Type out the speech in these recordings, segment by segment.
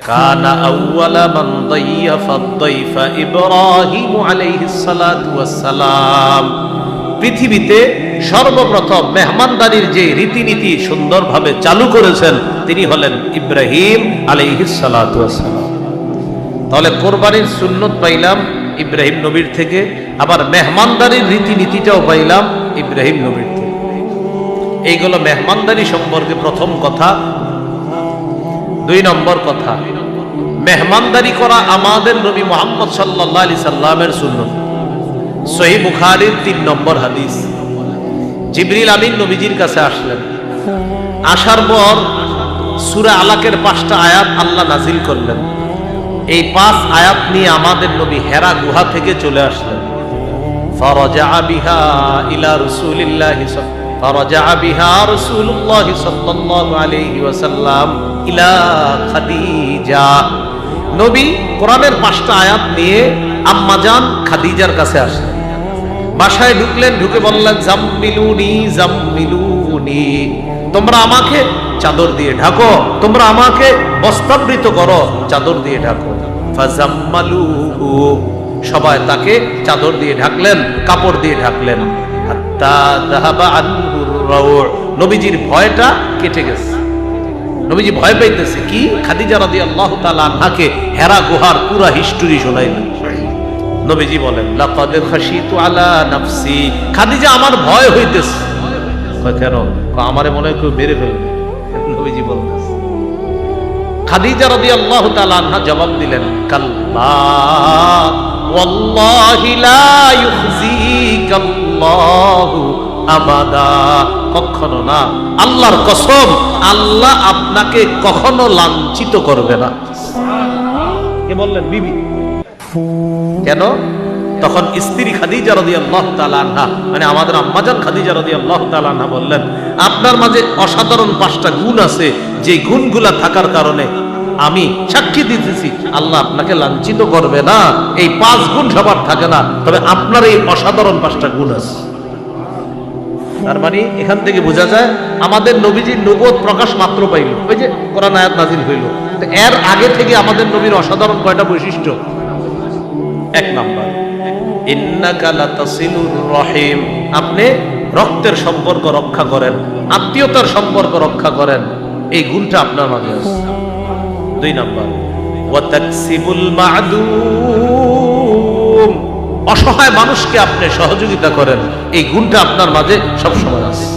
কানা আউওয়ালা মান দাইয়াফা দাইফা ইব্রাহিম আলাইহিস সালাতু ওয়াস সালাম। পৃথিবীতে সর্বপ্রথম মেহমানদারির যে রীতিনীতি সুন্দরভাবে চালু করেছেন তিনি হলেন ইব্রাহিম আলাইহিস সালাতু ওয়াস সালাম। তাহলে কোরবানির সুন্নত পাইলাম ইব্রাহিম নবীর থেকে, আবার মেহমানদারির রীতিনীতিটাও পাইলাম ইব্রাহিম নবীর থেকে। এইগুলো মেহমানদারি সম্পর্কে প্রথম কথা। 2 নম্বর কথা, মেহমানদারি করা আমাদের নবী মুহাম্মদ সাল্লাল্লাহু আলাইহি সাল্লামের সুন্নত। সহিহ বুখারীর 3 নম্বর হাদিস। জিবরিল আমিন নবীজির কাছে আসলেন, আসার পর সূরা আলাকের 5টা আয়াত আল্লাহ নাজিল করলেন। এই 5 আয়াত নিয়ে আমাদের নবী হেরা গুহা থেকে চলে আসলেন। ফারাজা বিহা ইলা রাসূলিল্লাহি রাসূলুল্লাহ সাল্লাল্লাহু আলাইহি ওয়াসাল্লাম ইলা খাদিজা। নবী কোরআনের 5টা আয়াত নিয়ে আম্মাজান খাদিজার কাছে আসলেন। বাসায় ঢুকলেন, ঢুকে বললেন জাম্মিলুনি জাম্মিলুনি, তোমরা আমাকে চাদর দিয়ে ঢাকো, তোমরা আমাকে বস্ত্রাবৃত করো, চাদর দিয়ে ঢাকো। ফাজাম্মালুহু, সবাই তাকে চাদর দিয়ে ঢাকলেন, কাপড় দিয়ে ঢাকলেন। হাত্তা যাহাবা আনহুর রাউ', নবীজির ভয়টা কেটে গেছে। নবীজি ভয় পাইতেছে কি? খাদিজা রাদিয়াল্লাহু তাআলা আনহাকে হেরা গুহার পুরো হিস্টরি শোনাইলেন। নবীজি বলেন লাকাদ খাশিতু আলা নাফসি, খাদিজা আমার ভয় হইতেছে। কয় কেন? আমারে মনে হয় কেউ মেরে ফেলবে। নবীজি বলতেছে, খাদিজা রাদিয়াল্লাহু তাআলা আনহা জবাব দিলেন কাল্লা ওয়াল্লাহি লা ইউখজিকাল্লাহু আবাদা, কখনো না, আল্লাহর কসম, আল্লাহ আপনাকে কখনো লাঞ্ছিত করবে না। কে বললেন? বিবি। কেন? তখন স্ত্রী খাদিজা রাদিয়াল্লাহু তাআলা আনহা, মানে আমাদের আম্মাজান খাদিজা রাদিয়াল্লাহু তাআলা আনহা বললেন, আপনার মাঝে অসাধারণ 5টা গুণ আছে, যে গুণগুলা থাকার কারণে আমি সাক্ষী দিতেছি আল্লাহ আপনাকে লাঞ্ছিত করবে না। এই 5 গুণ সবার থাকে না, তবে আপনার এই অসাধারণ 5টা গুণ আছে। তার মানে এখান থেকে বোঝা যায় আমাদের নবীজির নবুয়ত প্রকাশ মাত্র পাইল, ওই যে কোরআন আয়াত নাজিল হইল, এর আগে থেকে আমাদের নবীর অসাধারণ কয়টা বৈশিষ্ট্য? 1 নাম্বার, ইন্নাকা লাতাসিলুর রহিম, আপনি রক্তের সম্পর্ক রক্ষা করেন, আত্মীয়তার সম্পর্ক রক্ষা করেন, এই গুণটা আপনার মাঝে আছে। 2 নাম্বার, ওয়া তাকসিবুল মা'দুম, অসহায় মানুষকে আপনি সহযোগিতা করেন, এই গুণটা আপনার মাঝে সব সময় আছে।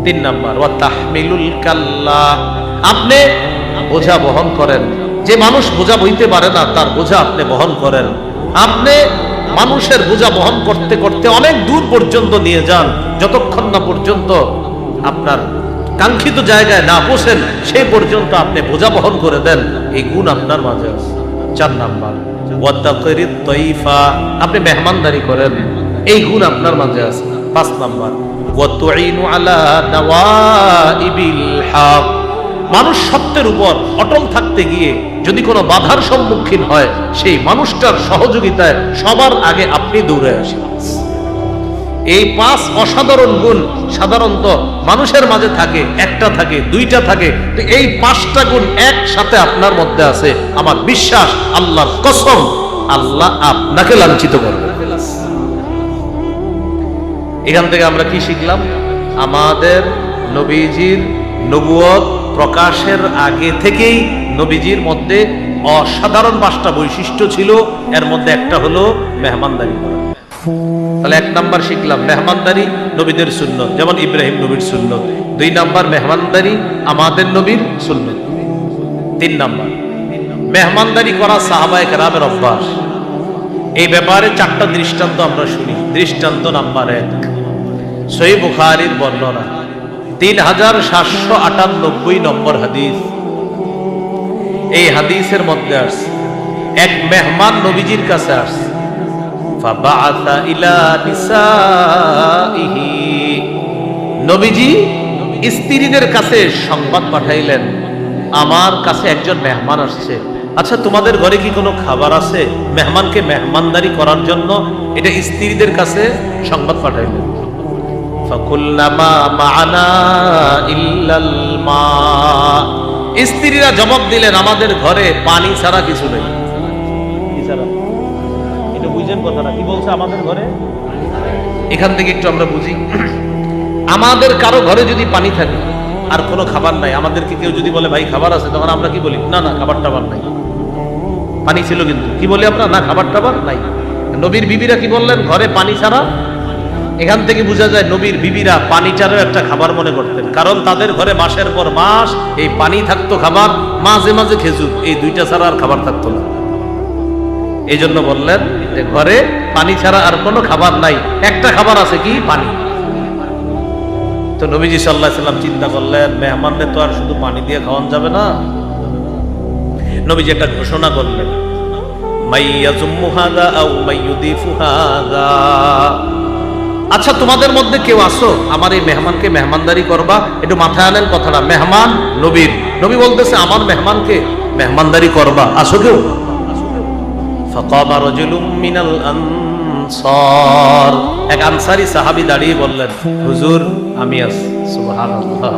3 নাম্বার, ওয়া তাহমিলুল কাল্লা, আপনি বোঝা বহন করেন, যে মানুষ বোঝা বইতে পারে না তার বোঝা আপনি বহন করেন। আপনি মানুষের বোঝা বহন করতে করতে অনেক দূর পর্যন্ত নিয়ে যান, যতক্ষণ না পর্যন্ত আপনার কাঙ্ক্ষিত জায়গায় না পৌঁছেন সেই পর্যন্ত আপনি বোঝা বহন করে দেন, এই গুণ আপনার মাঝে আছে। 4 নাম্বার, ওয়াতাকিরিত তাইফা, আপনি মেহমানদারি করেন, এই গুণ আপনার মাঝে আছে। 5 নাম্বার, ওয়া তুইনু আলা নাওয়াইবিল হক, মানুষ সত্যের উপর অটল থাকতে গিয়ে যদি কোনো বাধার সম্মুখীন হয় সেই মানুষটার সহযোগিতায় সবার আগে আপনি দৌড়ে আসেন। এই 5 অসাধারণ গুণ সাধারণত মানুষের মাঝে থাকে, 1টা থাকে, 2টা থাকে, তো এই 5টা গুণ একসাথে আপনার মধ্যে আছে। আমার বিশ্বাস, আল্লাহর কসম, আল্লাহ আপনাকে লাঞ্ছিত করবে। এখান থেকে আমরা কি শিখলাম? আমাদের নবীজির নবুয়ত প্রকাশের আগে থেকেই নবীজির মধ্যে অসাধারণ 5টা বৈশিষ্ট্য ছিল, এর মধ্যে একটা হলো মেহমানদারি করা। তাহলে 1 নাম্বার শিখলাম মেহমানদারি নবীদের সুন্নত, যেমন ইব্রাহিম নবীর সুন্নত। 2 নাম্বার, মেহমানদারি আমাদের নবীর সুন্নত। 3 নাম্বার, মেহমানদারি করা সাহাবায়ে কেরামের অভ্যাস। এই ব্যাপারে 4টা দৃষ্টান্ত আমরা শুনি। দৃষ্টান্ত নাম্বার 1, সহিহ বুখারীর বর্ণনা 3798 নম্বর হাদিস। এই হাদিসের মধ্যে আসছে এক মেহমান নবীজির কাছে আসছে, ফাবাআসা ইলা নিসাইহি, নবীজি স্ত্রীদের কাছে সংবাদ পাঠাইলেন, আমার কাছে একজন মেহমান আসছে, আচ্ছা তোমাদের ঘরে কি কোনো খাবার আছে? মেহমানকে মেহমানদারি করার জন্য এটা স্ত্রীদের কাছে সংবাদ পাঠাইলেন। ফাকুল্লা মা মা'না ইল্লাল মা, স্ত্রীরা জবাব দিলেন, আমাদের ঘরে পানি ছাড়া কিছু নেই। কি ছাড়া? এটা বুঝেন কথাটা কি বলছে? আমাদের ঘরে, এখান থেকে একটু আমরা বুঝি। আমাদের কারো ঘরে যদি পানি থাকে আর কোনো খাবার নাই, আমাদেরকে কেউ যদি বলে ভাই খাবার আছে, তখন আমরা কি বলি? না না, খাবার টাবার নাই। পানি ছিল কিন্তু কি বলি আমরা? না, খাবার টাবার নাই। নবীর বিবিরা কি বললেন? ঘরে পানি ছাড়া। এখান থেকে বোঝা যায় নবীর বিবিরা পানিটারও একটা খাবার মনে করতেন, কারণ তাদের ঘরে মাসের পর মাস এই পানি থাকতো, খাবার মাঝে মাঝে খেজুর, এই দুইটা ছাড়া আর খাবার থাকতো না। এই জন্য বললেন যে ঘরে পানি ছাড়া আর কোনো খাবার নাই, একটা খাবার আছে, কি? পানি। তো নবীজি সাল্লাল্লাহু আলাইহি সাল্লাম চিন্তা করলেন, মেহমানদের তো আর শুধু পানি দিয়ে খাওয়ানো যাবে না। নবীজি একটা ঘোষণা করলেন, মাইয়াজুম্মু হাযা আও মাইয়ুদিফু হাযা। আচ্ছা, তোমাদের মধ্যে কেউ আসো আমার এই মেহমানকে মেহমানদারি করবা? একটু মাথায় আনেন কথাটা, মেহমান নবীর, নবী বলতেছে আমার মেহমানকে মেহমানদারি করবা, আসো কেউ? ফাকামা রাজুলুম মিনাল আনসার, এক আনসারী সাহাবী দাঁড়িয়ে বললেন, হুজুর আমি আছি। সুবহানাল্লাহ।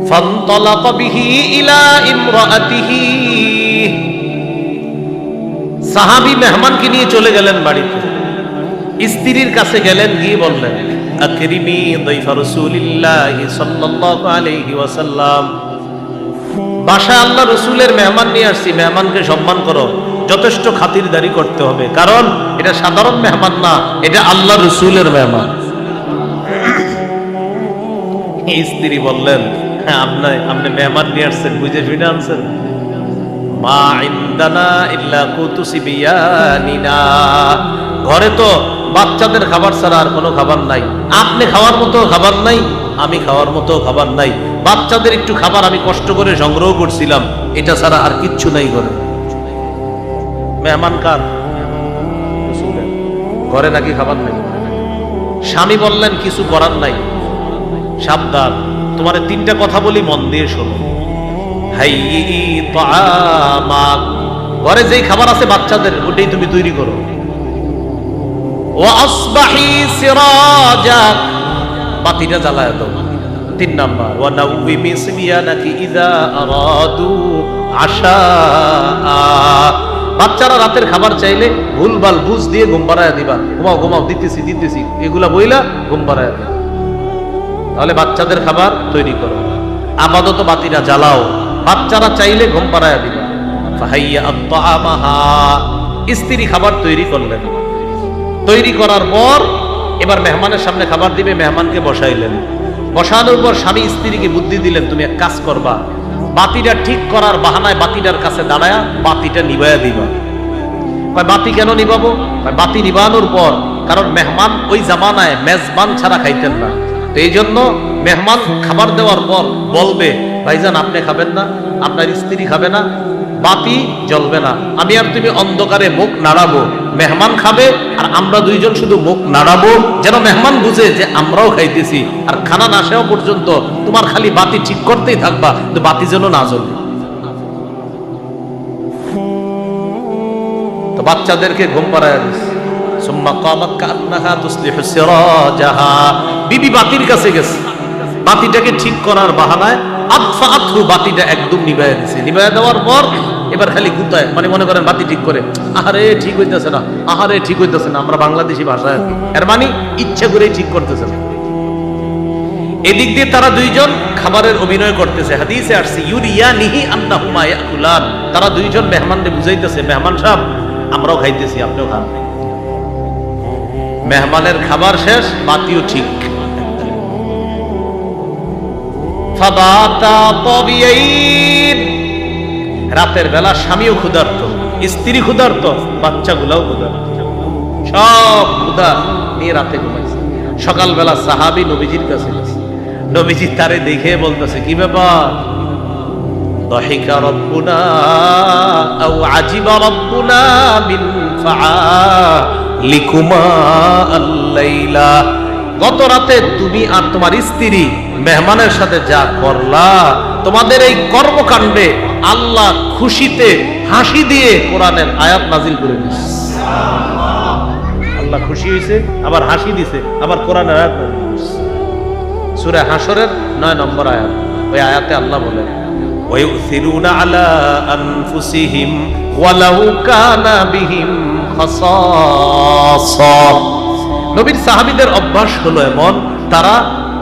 ফানতালাকা বিহি ইলা ইমরাআতিহি, সাহাবী মেহমানকে নিয়ে চলে গেলেন বাড়িতে, স্ত্রীর কাছে গেলেন, গিয়ে বললেন, আকরিমি দাইফা রাসূলিল্লাহি সাল্লাল্লাহু আলাইহি ওয়াসাল্লাম, বাসায় আল্লাহ রসুলের মেহমান নিয়ে আসছি, মেহমানকে সম্মান করো, যথেষ্ট খাতিরদারি করতে হবে, কারণ এটা সাধারণ মেহমান না, এটা আল্লাহ রসুলের মেহমান। স্ত্রী বললেন, হ্যাঁ আপনি মেহমান নিয়ে আসছেন, বুঝে শুনে আনছেন। মা ইনদানা ইল্লা কুতুসি বিয়ানিনা, ঘরে তো বাচ্চাদের খাবার ছাড়া আর কোনো খাবার নাই, আপনি খাওয়ার মতো খাবার নাই, আমি খাওয়ার মতো খাবার নাই, বাচ্চাদের একটু খাবার আমি কষ্ট করে সংগ্রহ করছিলাম, এটা ছাড়া আর কিচ্ছু নাই ঘরে। মেহমান কার? ঘরে নাকি খাবার নাই? স্বামী বললেন, কিছু করার নাই, সাবধান, তোমারে তিনটা কথা বলি, মন দিয়ে শোনো। হাইয়ি তাআমাক, ঘরে যেই খাবার আছে বাচ্চাদের, ওটাই তুমি তৈরি করো। ওয়া আসবাহি সিরাজাক, বাতিটা জ্বালায় দাও। 3 নাম্বার, ওয়া নাউমি সিবিয়ানাকি ইযা আরাদু আশা, বাচ্চারা রাতের খাবার চাইলে ভুলভাল বুঝ দিয়ে ঘুম পাড়ায় দিবা, ঘুমাও ঘুমাও, দিতেছি দিতেছি, এগুলা বইলা ঘুম পাড়ায় দিবা। তাহলে বাচ্চাদের খাবার তৈরি করো, আপাতত বাতিটা জ্বালাও, বাচ্চারা চাইলে ঘুম পাড়ায় দিবা। ফাহাইয়া আত-তাআমাহা, স্ত্রী খাবার তৈরি করলেন, তৈরি করার পর এবার মেহমানের সামনে খাবার দিবে, মেহমানকে বসাইলেন, বসানোর পর স্বামী স্ত্রীকে বুদ্ধি দিলেন, তুমি এক কাজ করবা, বাতিটা ঠিক করার বাহানায় বাতিটার কাছে দাঁড়ায়া বাতিটা নিভাইয়া দিবা। বাতি কেন নিভাবো? বাতি নিভানোর পর, কারণ মেহমান ওই জামানায় মেজবান ছাড়া খাইতেন না, তো এই জন্য মেহমান খাবার দেওয়ার পর বলবে, ভাইজান আপনি খাবেন না, আপনার স্ত্রী খাবে না, বাতি জ্বলবে না, আমি আর তুমি অন্ধকারে মুখ নাড়াবো, মেহমান খাবে আর আমরা দুইজন শুধু মুখ নাড়াবো, যেন মেহমান বুঝে যে আমরাও খাইতেছি, আর খানা না শেষ পর্যন্ত তোমার খালি বাতি ঠিক করতেই থাকবা, তো বাতি যেন না জ্বলে। তো বাচ্চাদেরকে ঘুম পাড়ায় দিস। সুম্মা কামাত কান্নাহা তুসলিহু সিরাজাহা, বিবি বাতির কাছে গেছে, বাতিটাকে ঠিক করার বাহানায় আতফাআতহু, বাতিটা একদম নিভাইয়া দিছে। নিভাইয়া দেওয়ার পর এবার খালি গুতায়, মানে মনে করেন বাতি ঠিক করে, আহারে ঠিক হইতেছে না, আহারে ঠিক হইতেছে না, আমরা বাংলাদেশি ভাষায়, এর মানে ইচ্ছা করেই ঠিক করতেছে না। এদিক দিয়ে তারা দুইজন খাবারের অভিনয় করতেছে, হাদিসে আসছে ইউরিয়ানিহি আন্নাহুমা ইয়াকুলান, তারা দুইজন মেহমানকে বুঝাইতেছে, মেহমান সাহেব আমরাও খাইতেছি, আপনিও খান। মেহমানের খাবার শেষ, বাতিও ঠিক। ফাবাতা তাবিয়াইন, রাতের বেলা স্বামীও ক্ষুধার্ত, স্ত্রী ক্ষুধার্ত, বাচ্চাগুলাও ক্ষুধার্ত, সব ক্ষুধা নিয়ে রাতে ঘুমাইছে। সকালবেলা সাহাবী নবীজির কাছে গেছে, নবীজি তারে দেখে বলতেছে, কি ব্যাপার? দাহিকা রাব্বুনা আও আজিবা রাব্বুনা মিন ফাআলিকুমা আল-লাইলা, গত রাতে তুমি আর তোমার স্ত্রী মেহমানের সাথে যা করলা, তোমাদের এই কর্মকাণ্ডে আল্লাহ খুশিতে হাসি দিয়ে কোরআনের আয়াত নাজিল করে দিয়েছে। আল্লাহ খুশি হয়েছে, আবার হাসি দিছে, আবার কোরআনের আয়াত নাজিল করেছে। সূরা হাশরের 9 নম্বর আয়াত, ওই আয়াতে আল্লাহ বলেন, ওয়ায়ুসিরুনা আলা আনফুসিহিম ওয়ালাউ কানা বিহিম খাসাসা। নবীর সাহাবীদের অভ্যাস হলো এমন, তারা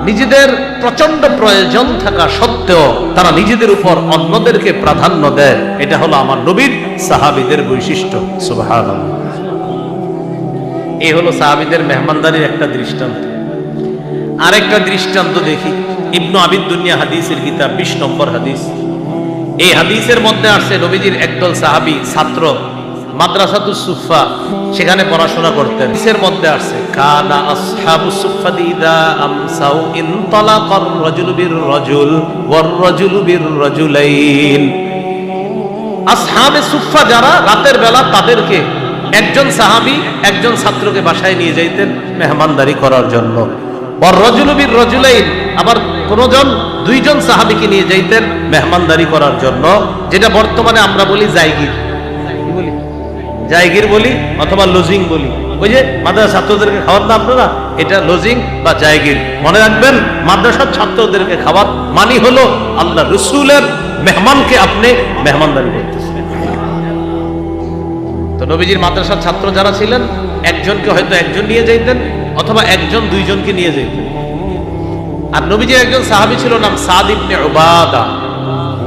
নিজেদের প্রচন্ড প্রয়োজন থাকা সত্ত্বেও তারা নিজেদের উপর অন্যদেরকে প্রাধান্য দেয়। এটা হলো আমার নবীর সাহাবীদের বৈশিষ্ট্য। সুবহানাল্লাহ। এই হলো সাহাবীদের মেহমানদারির একটা দৃষ্টান্ত। আরেকটা দৃষ্টান্ত দেখি, ইবনু আবিদ দুনিয়া হাদিসের কিতাব 20 নম্বর হাদিস। এই হাদিসের মধ্যে আসছে নবীজির একদল সাহাবী ছাত্র মাদ্রাসাতুস সুফা, সেখানে পড়াশোনা করতেন। হাদিসের মধ্যে আসছে কানা আসহাবুস সুফাতি ইদা আমসাউ ইনতালাকার রাজুলু বির রাজুল ওয়ার রাজুলু বির রাজুলাইন। আসহাবে সুফা যারা, রাতের বেলা তাদেরকে একজন সাহাবী একজন ছাত্রকে বাসায় নিয়ে যাইতেন মেহমানদারি করার জন্য। ওয়ার রাজুলু বির রাজুলাইন, আবার কোনজন দুইজন সাহাবীকে নিয়ে যাইতেন মেহমানদারি করার জন্য, যেটা বর্তমানে আমরা বলি জায়গির। কি বলি? জায়গির বলি অথবা লজিং বলি। ওই যে মাদ্রাসা ছাত্রদেরকে খাওয়ার না আপনারা, এটা লজিং বা জায়গির। মনে রাখবেন, মাদ্রাসার ছাত্রদেরকে খাওয়ার মানি হলো আল্লাহ রাসূলের মেহমানকে আপনি মেহমানদারি করতেছেন। তো নবীজির মাদ্রাসার ছাত্র যারা ছিলেন, একজনকে হয়তো একজন নিয়ে যাইতেন অথবা একজন দুইজনকে নিয়ে যাইতেন। আর নবীজির একজন সাহাবী ছিল, নাম সাদ ইবনে উবাদা।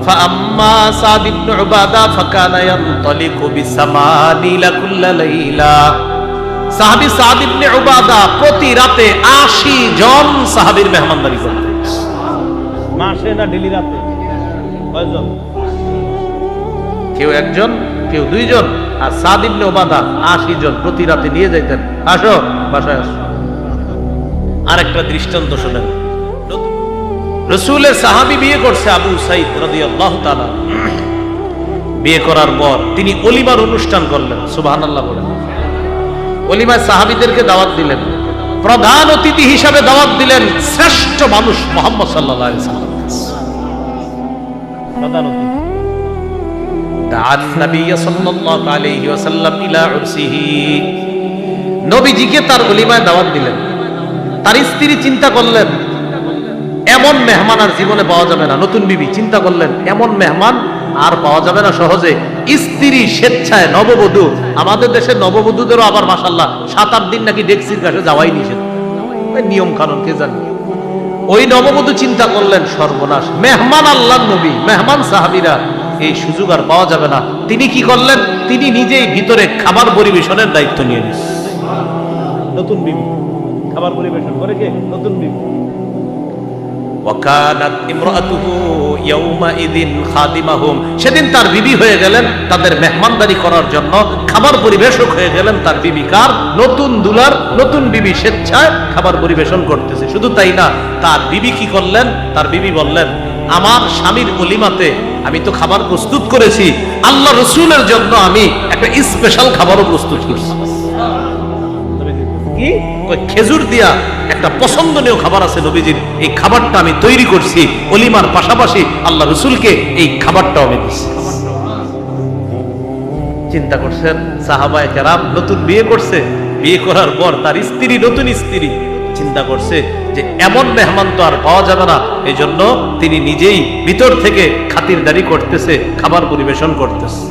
فأما سعد بن عبادة فكان ينطلق بثمانين كل ليلة। সাহাবী সাদ ইবনে উবাদা প্রতি রাতে 80 জন সাহাবীর মেহমানদারি করতেন। মাসে না ডেলি রাতে? কয়জন? কেউ একজন, কেউ দুইজন। আর সাদ ইবনে উবাদা 80 জন প্রতি রাতে নিয়ে যাইতেন, আসো বাসায় আসো। আরেকটা দৃষ্টান্ত শুনেন, রাসূলের সাহাবী বিয়ে করছে আবু সাঈদ রাদিয়াল্লাহু তাআলা। বিয়ে করার পর তিনি ওলিমার অনুষ্ঠান করলেন। সুবহানাল্লাহ বলেন। ওলিমায় সাহাবীদেরকে দাওয়াত দিলেন, প্রধান অতিথি হিসাবে দাওয়াত দিলেন শ্রেষ্ঠ মানুষ মুহাম্মদ সাল্লাল্লাহু আলাইহি ওয়াসাল্লাম। প্রধান অতিথি দাআন নবী সাল্লাল্লাহু আলাইহি ওয়াসাল্লাম ইলা উরসিহি। নবীজিকে তার ওলিমায় দাওয়াত দিলেন। তার স্ত্রী চিন্তা করলেন, এমন মেহমান আর জীবনে পাওয়া যাবে না। নতুন বিবি চিন্তা করলেন, এমন মেহমান আর পাওয়া যাবে না সহজে। স্ত্রী স্বেচ্ছায় নববধূ, আমাদের দেশের নববধূদেরও আবার মাশাআল্লাহ 7-8 দিন নাকি ডেক্সির কাছে যাওয়াই নিষেধ, নিয়ম কানুন কে জানে। ওই নববধূ চিন্তা করলেন, সর্বনাশ, মেহমান আল্লাহর নবী, মেহমান সাহাবীরা, এই সুযোগ আর পাওয়া যাবে না। তিনি কি করলেন? তিনি নিজেই ভিতরে খাবার পরিবেশনের দায়িত্ব নিয়ে নিলেন। নতুন বিবি খাবার পরিবেশন করে কে? নতুন বিবি। ওয়াকানাত ইমরাতুহু ইয়াউমাইদিন খাদিমাহুম। সেদিন তার বিবি হয়ে গেলেন তাদের মেহমানদারি করার জন্য, খাবার পরিবেশক হয়ে গেলেন তার বিবি। কার? নতুন দুলার নতুন বিবি স্বেচ্ছায় খাবার পরিবেশন করতেছে। শুধু তাই না, তার বিবি কি করলেন? তার বিবি বললেন, আমার স্বামীর ওলিমাতে আমি তো খাবার প্রস্তুত করেছি, আল্লাহ রাসূলের জন্য আমি একটা স্পেশাল খাবারও প্রস্তুত করছি। কি? খেজুর দিয়া একটা পছন্দনীয় খাবার আছে নবীজির, এই খাবারটা আমি তৈরি করছি, ওলিমার পাশাপাশি আল্লাহ রাসূলকে এই খাবারটাও আমি দিচ্ছি। চিন্তা করছেন সাহাবায়ে কেরাম, নতুন বিয়ে করছে, বিয়ে করার পর তার স্ত্রী, নতুন স্ত্রী, চিন্তা করছে যে এমন মেহমান তো আর পাওয়া যাবে না। এই জন্য তিনি নিজেই ভিতর থেকে খাতিরদারি করতেছে, খাবার পরিবেশন করতেছে।